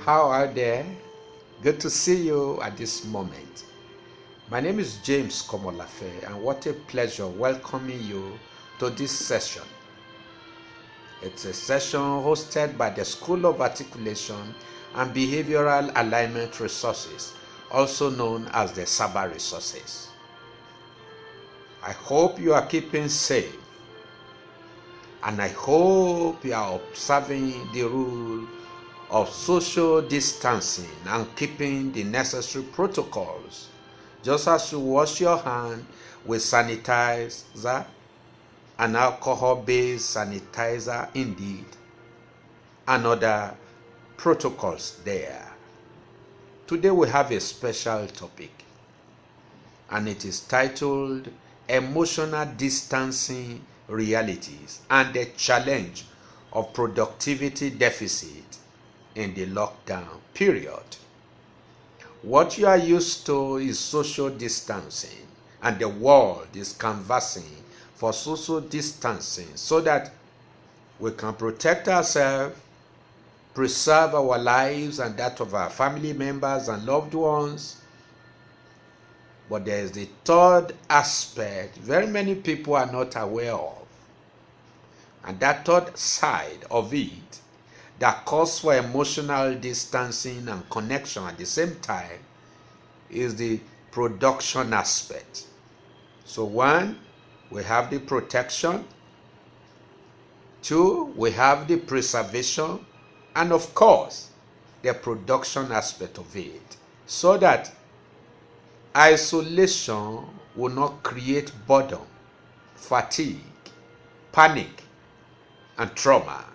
how are there? Good to see you at this moment. My name is James Komolafe, and what a pleasure welcoming you to this session. It's a session hosted by the School of Articulation and Behavioral Alignment Resources, also known as the SABA Resources. I hope you are keeping safe, and I hope you are observing the rule of social distancing and keeping the necessary protocols, just as you wash your hand with sanitizer, an alcohol-based sanitizer indeed, and other protocols there. Today we have a special topic, and it is titled Emotional Distancing Realities and the Challenge of Productivity Deficit in the lockdown period. What you are used to is social distancing, and the world is canvassing for social distancing so that we can protect ourselves, preserve our lives and that of our family members and loved ones. But there is the third aspect very many people are not aware of, and that third side of it that calls for emotional distancing and connection at the same time is the production aspect. So one, we have the protection. Two, we have the preservation. And of course, the production aspect of it. So that isolation will not create boredom, fatigue, panic, and trauma.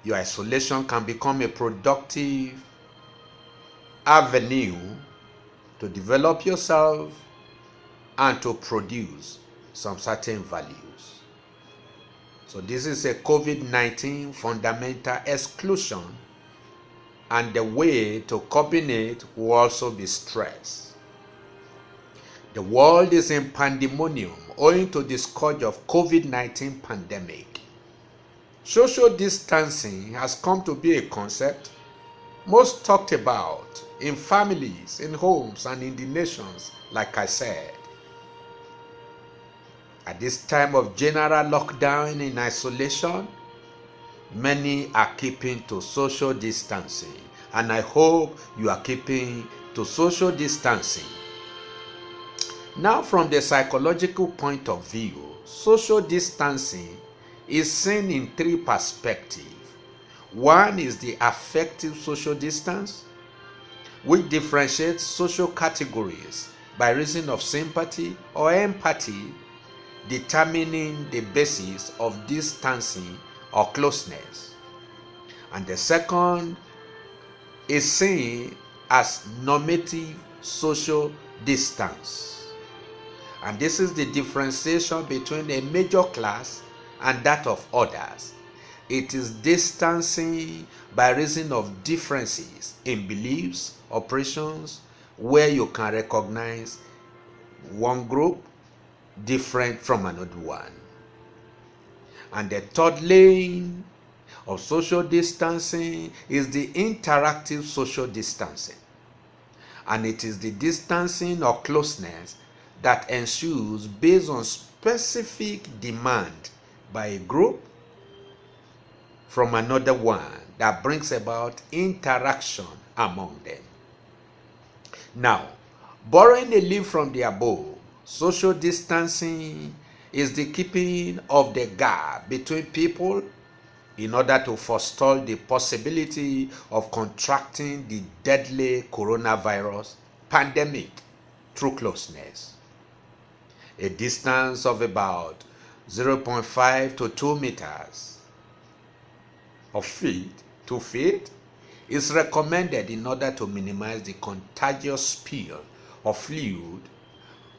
Your isolation can become a productive avenue to develop yourself and to produce some certain values. So this is a COVID-19 fundamental exclusion, and the way to combine will also be stress. The world is in pandemonium owing to the scourge of COVID-19 pandemic. Social distancing has come to be a concept most talked about in families, in homes, and in the nations, like I said. At this time of general lockdown in isolation, many are keeping to social distancing, and I hope you are keeping to social distancing. Now, from the psychological point of view, social distancing is seen in three perspectives. One is the affective social distance, which differentiates social categories by reason of sympathy or empathy, determining the basis of distancing or closeness. And the second is seen as normative social distance. And this is the differentiation between a major class and that of others. It is distancing by reason of differences in beliefs, operations, where you can recognize one group different from another one. And the third lane of social distancing is the interactive social distancing. And it is the distancing or closeness that ensues based on specific demand by a group from another one that brings about interaction among them. Now, borrowing a leaf from the above, social distancing is the keeping of the gap between people in order to forestall the possibility of contracting the deadly coronavirus pandemic through closeness. A distance of about 0.5 to 2 meters of feet, 2 feet, is recommended in order to minimize the contagious spill of fluid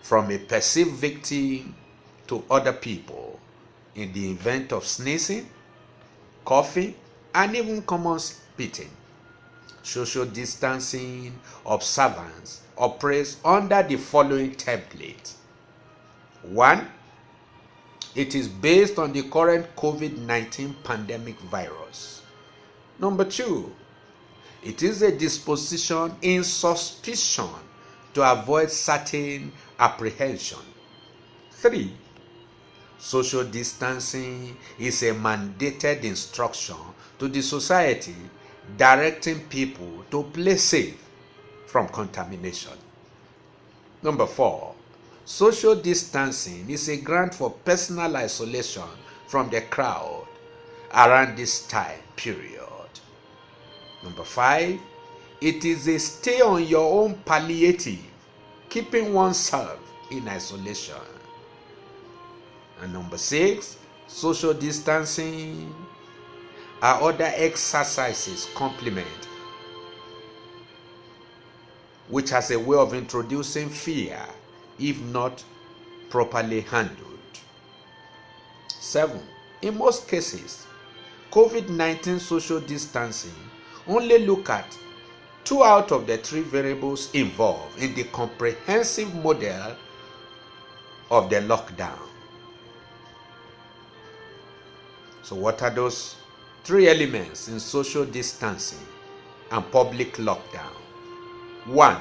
from a perceived victim to other people in the event of sneezing, coughing, and even common spitting. Social distancing observance operates under the following template. 1. It is based on the current COVID-19 pandemic virus. Number 2, it is a disposition in suspicion to avoid certain apprehension. 3, social distancing is a mandated instruction to the society directing people to play safe from contamination. Number 4, social distancing is a grant for personal isolation from the crowd around this time period. Number 5, it is a stay on your own palliative, keeping oneself in isolation. And number 6, social distancing are other exercises complement, which has a way of introducing fear if not properly handled. 7, in most cases, COVID-19 social distancing only look at 2 out of the 3 variables involved in the comprehensive model of the lockdown. So what are those 3 elements in social distancing and public lockdown? 1,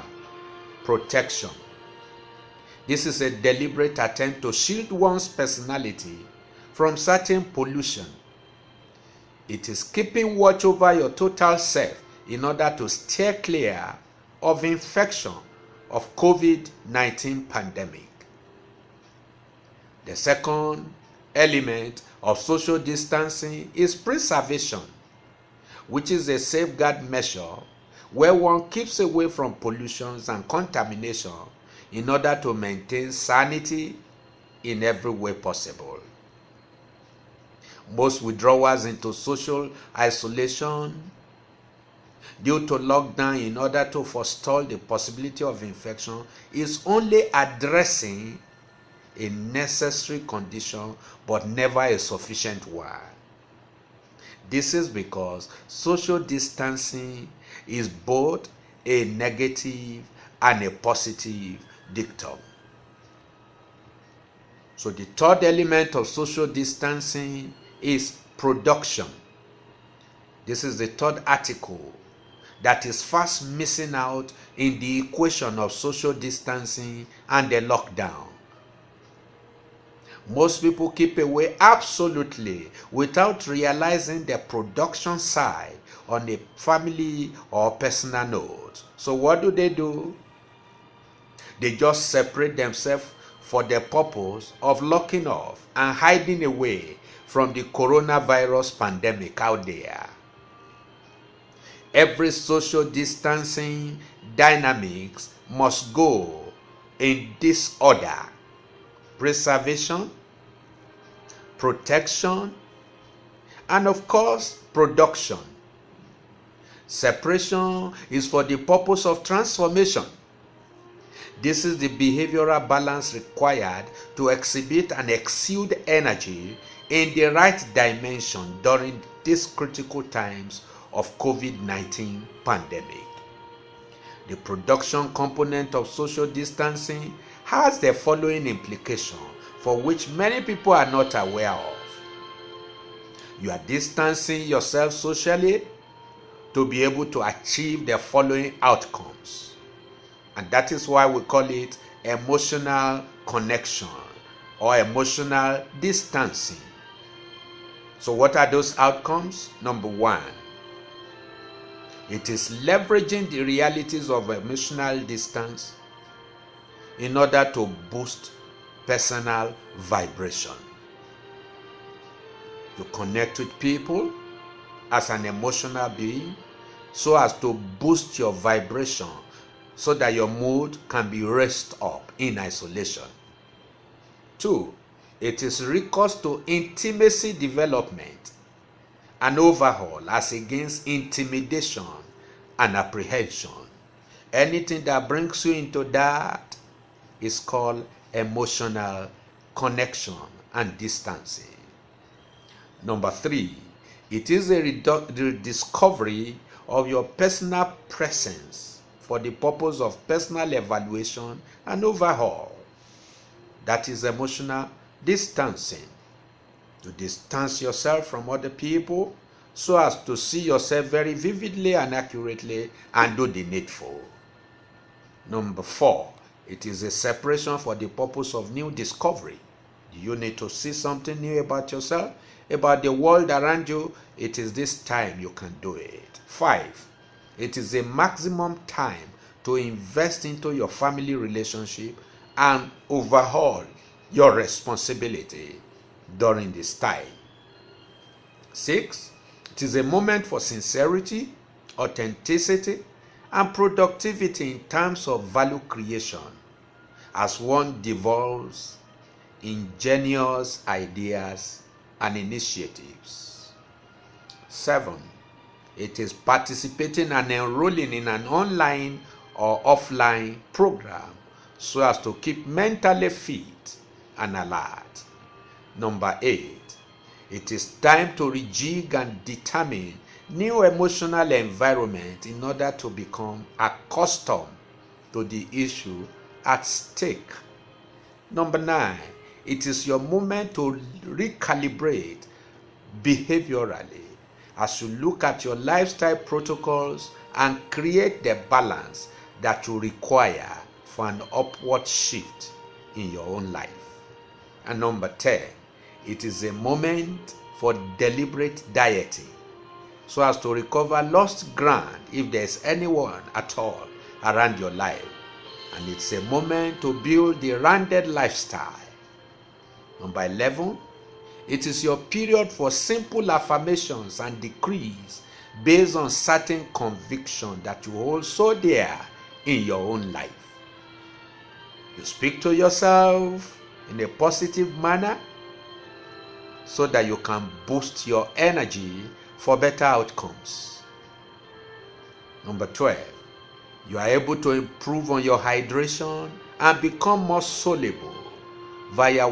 protection. This is a deliberate attempt to shield one's personality from certain pollution. It is keeping watch over your total self in order to steer clear of infection of COVID-19 pandemic. The second element of social distancing is preservation, which is a safeguard measure where one keeps away from pollutions and contamination in order to maintain sanity in every way possible. Most withdrawals into social isolation due to lockdown in order to forestall the possibility of infection is only addressing a necessary condition but never a sufficient one. This is because social distancing is both a negative and a positive dictum. So the third element of social distancing is production. This is the third article that is fast missing out in the equation of social distancing and the lockdown. Most people keep away absolutely without realizing the production side on a family or personal note. So what do? They just separate themselves for the purpose of locking off and hiding away from the coronavirus pandemic out there. Every social distancing dynamics must go in this order: preservation, protection, and of course, production. Separation is for the purpose of transformation. This is the behavioral balance required to exhibit and exude energy in the right dimension during these critical times of COVID-19 pandemic. The production component of social distancing has the following implication for which many people are not aware of. You are distancing yourself socially to be able to achieve the following outcomes. And that is why we call it emotional connection or emotional distancing. So what are those outcomes? Number 1, it is leveraging the realities of emotional distance in order to boost personal vibration. You connect with people as an emotional being so as to boost your vibration so that your mood can be raised up in isolation. 2, it is recourse to intimacy development and overhaul as against intimidation and apprehension. Anything that brings you into that is called emotional connection and distancing. Number 3, it is a rediscovery of your personal presence for the purpose of personal evaluation and overhaul. That is emotional distancing. To distance yourself from other people so as to see yourself very vividly and accurately and do the needful. Number 4, it is a separation for the purpose of new discovery. You need to see something new about yourself, about the world around you. It is this time you can do it. 5, it is a maximum time to invest into your family relationship and overhaul your responsibility during this time. 6, it is a moment for sincerity, authenticity, and productivity in terms of value creation as one devolves ingenious ideas and initiatives. 7, it is participating and enrolling in an online or offline program so as to keep mentally fit and alert. Number 8, it is time to rejig and determine new emotional environment in order to become accustomed to the issue at stake. Number 9, it is your moment to recalibrate behaviorally as you look at your lifestyle protocols and create the balance that you require for an upward shift in your own life. And number 10, it is a moment for deliberate dieting so as to recover lost ground if there is anyone at all around your life. And it's a moment to build the rounded lifestyle. Number 11, it is your period for simple affirmations and decrees based on certain conviction that you hold so dear in your own life. You speak to yourself in a positive manner so that you can boost your energy for better outcomes. Number 12, you are able to improve on your hydration and become more soluble via